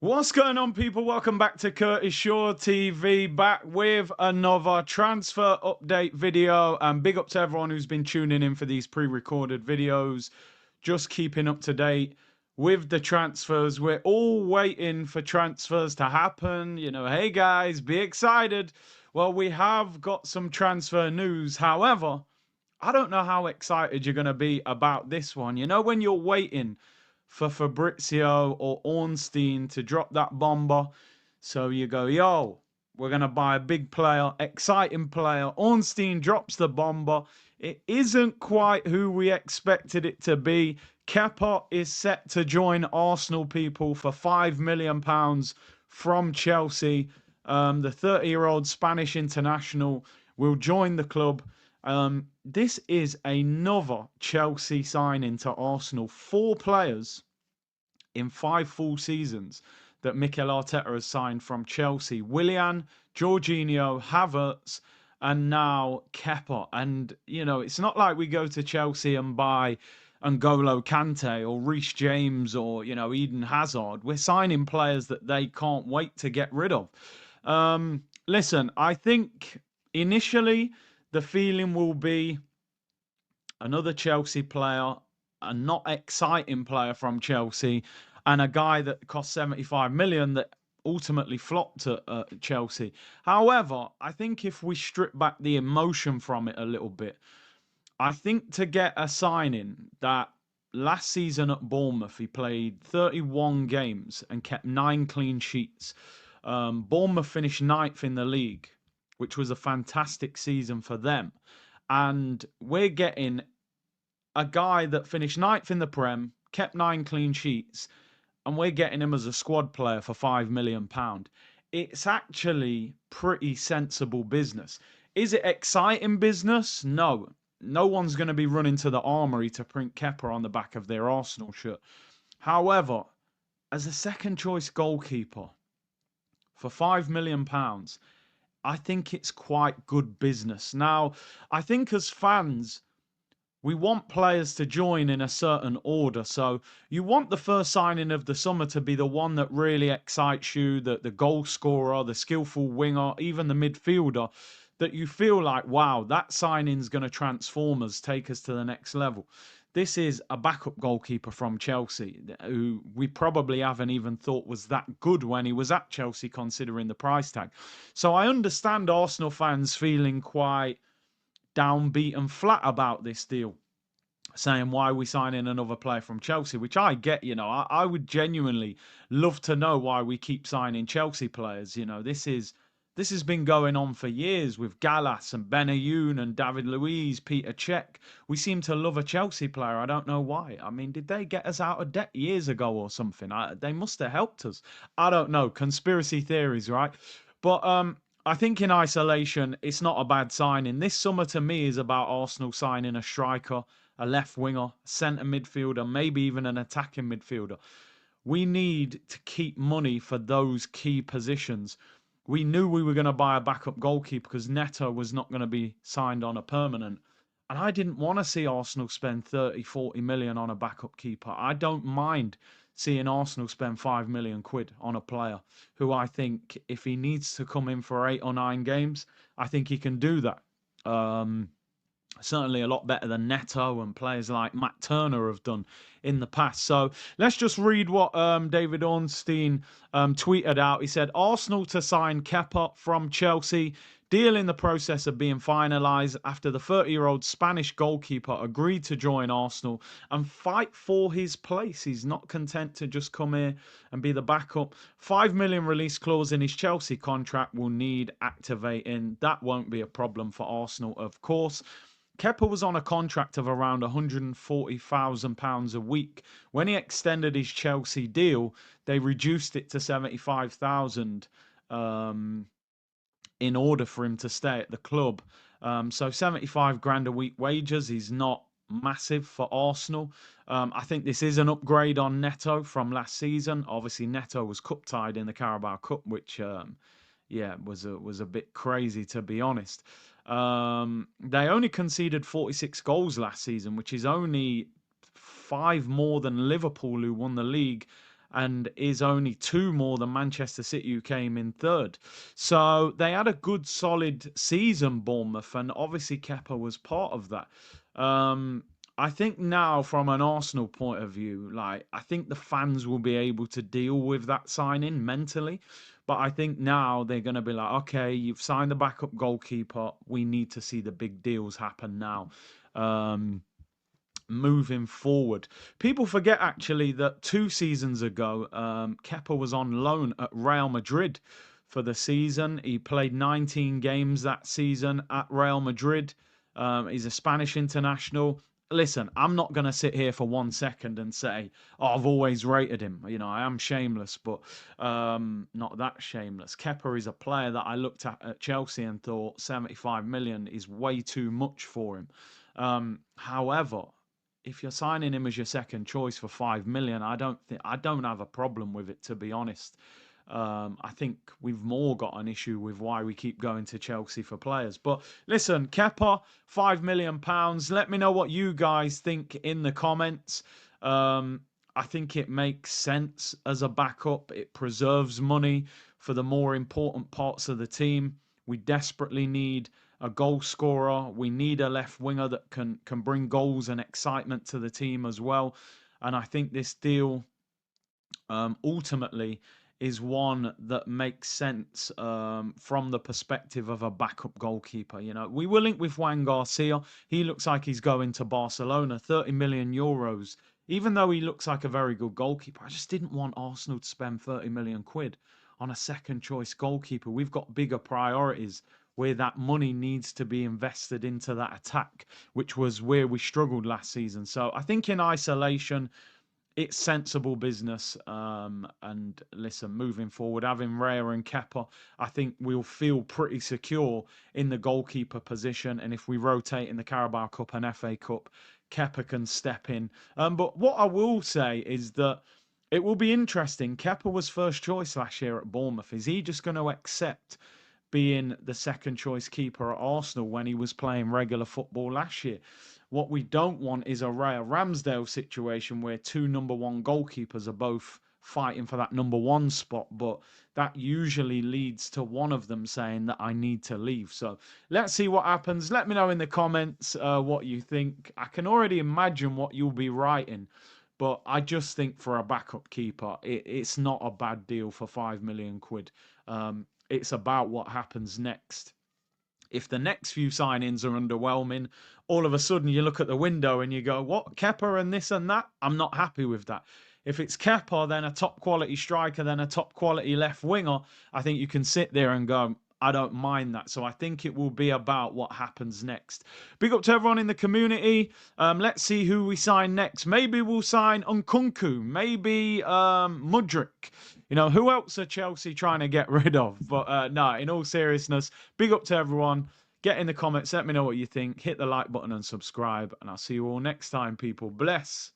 What's going on, people? Welcome back to Curtis Shaw TV, back with another transfer update video. And big up to everyone who's been tuning in for these pre-recorded videos, just keeping up to date with the transfers. We're all waiting for transfers to happen. Hey guys, be excited. Well, we have got some transfer news. However, I don't know how excited you're going to be about this one. When you're waiting for Fabrizio or Ornstein to drop that bomber. So you go, yo, we're going to buy a big player, exciting player. Ornstein drops the bomber. It isn't quite who we expected it to be. Kepa is set to join Arsenal, people, for £5 million from Chelsea. The 30-year-old Spanish international will join the club. This is another Chelsea signing to Arsenal. 4 players in 5 full seasons that Mikel Arteta has signed from Chelsea. Willian, Jorginho, Havertz, and now Kepa. And, it's not like we go to Chelsea and buy N'Golo Kante or Reece James or, Eden Hazard. We're signing players that they can't wait to get rid of. Listen, I think initially the feeling will be another Chelsea player, a not exciting player from Chelsea, and a guy that cost 75 million that ultimately flopped at Chelsea. However, I think if we strip back the emotion from it a little bit, I think to get a signing that last season at Bournemouth, he played 31 games and kept 9 clean sheets. Bournemouth finished ninth in the league, which was a fantastic season for them. And we're getting a guy that finished ninth in the Prem, kept 9 clean sheets, and we're getting him as a squad player for £5 million. It's actually pretty sensible business. Is it exciting business? No. No one's going to be running to the armory to print Kepa on the back of their Arsenal shirt. However, as a second choice goalkeeper for £5 million, I think it's quite good business. Now, I think as fans, we want players to join in a certain order. So you want the first signing of the summer to be the one that really excites you, the goal scorer, the skillful winger, even the midfielder, that you feel like, wow, that signing's going to transform us, take us to the next level. This is a backup goalkeeper from Chelsea who we probably haven't even thought was that good when he was at Chelsea, considering the price tag. So I understand Arsenal fans feeling quite downbeat and flat about this deal, saying why are we signing another player from Chelsea, which I get. I would genuinely love to know why we keep signing Chelsea players. This has been going on for years with Gallas and Benayoun and David Luiz, Peter Cech. We seem to love a Chelsea player. I don't know why. I mean, did they get us out of debt years ago or something? They must have helped us. I don't know. Conspiracy theories, right? But I think in isolation, it's not a bad signing. This summer to me is about Arsenal signing a striker, a left winger, centre midfielder, maybe even an attacking midfielder. We need to keep money for those key positions. We knew we were going to buy a backup goalkeeper because Neto was not going to be signed on a permanent. And I didn't want to see Arsenal spend 30, 40 million on a backup keeper. I don't mind seeing Arsenal spend 5 million quid on a player who I think if he needs to come in for 8 or 9 games, I think he can do that. Certainly a lot better than Neto and players like Matt Turner have done in the past. So let's just read what David Ornstein tweeted out. He said, Arsenal to sign Kepa from Chelsea. Deal in the process of being finalised after the 30-year-old Spanish goalkeeper agreed to join Arsenal and fight for his place. He's not content to just come here and be the backup. 5 million release clause in his Chelsea contract will need activating. That won't be a problem for Arsenal, of course. Kepa was on a contract of around £140,000 a week. When he extended his Chelsea deal, they reduced it to 75,000 in order for him to stay at the club. So 75 grand a week wages is not massive for Arsenal. I think this is an upgrade on Neto from last season. Obviously, Neto was cup tied in the Carabao Cup, which was a bit crazy, to be honest. They only conceded 46 goals last season, which is only 5 more than Liverpool, who won the league, and is only 2 more than Manchester City, who came in third. So they had a good, solid season, Bournemouth, and obviously Kepa was part of that. I think now, from an Arsenal point of view, like I think the fans will be able to deal with that signing mentally. But I think now they're going to be like, okay, you've signed the backup goalkeeper. We need to see the big deals happen now. Moving forward. People forget actually that 2 seasons ago, Kepa was on loan at Real Madrid for the season. He played 19 games that season at Real Madrid. He's a Spanish international. Listen, I'm not going to sit here for 1 second and say, oh, I've always rated him. You know, I am shameless, but not that shameless. Kepa is a player that I looked at Chelsea and thought 75 million is way too much for him. However, if you're signing him as your second choice for 5 million, I don't have a problem with it, to be honest. I think we've more got an issue with why we keep going to Chelsea for players. But listen, Kepa, £5 million. Let me know what you guys think in the comments. I think it makes sense as a backup. It preserves money for the more important parts of the team. We desperately need a goal scorer. We need a left winger that can bring goals and excitement to the team as well. And I think this deal ultimately is one that makes sense from the perspective of a backup goalkeeper. You know, we were linked with Juan Garcia. He looks like he's going to Barcelona, 30 million euros. Even though he looks like a very good goalkeeper, I just didn't want Arsenal to spend 30 million quid on a second choice goalkeeper. We've got bigger priorities where that money needs to be invested into that attack, which was where we struggled last season. So I think in isolation, it's sensible business. And listen, moving forward, having Raya and Kepa, I think we'll feel pretty secure in the goalkeeper position. And if we rotate in the Carabao Cup and FA Cup, Kepa can step in. But what I will say is that it will be interesting. Kepa was first choice last year at Bournemouth. Is he just going to accept being the second choice keeper at Arsenal when he was playing regular football last year? What we don't want is a Raya Ramsdale situation where 2 number 1 goalkeepers are both fighting for that number 1 spot, but that usually leads to one of them saying that I need to leave. So let's see what happens. Let me know in the comments what you think. I can already imagine what you'll be writing, but I just think for a backup keeper, it's not a bad deal for 5 million quid. It's about what happens next. If the next few signings are underwhelming, all of a sudden you look at the window and you go, what, Kepa and this and that? I'm not happy with that. If it's Kepa, then a top quality striker, then a top quality left winger, I think you can sit there and go, I don't mind that. So I think it will be about what happens next. Big up to everyone in the community. Let's see who we sign next. Maybe we'll sign Nkunku. Maybe Mudryk. You know, who else are Chelsea trying to get rid of? But no, in all seriousness, big up to everyone. Get in the comments. Let me know what you think. Hit the like button and subscribe. And I'll see you all next time, people. Bless.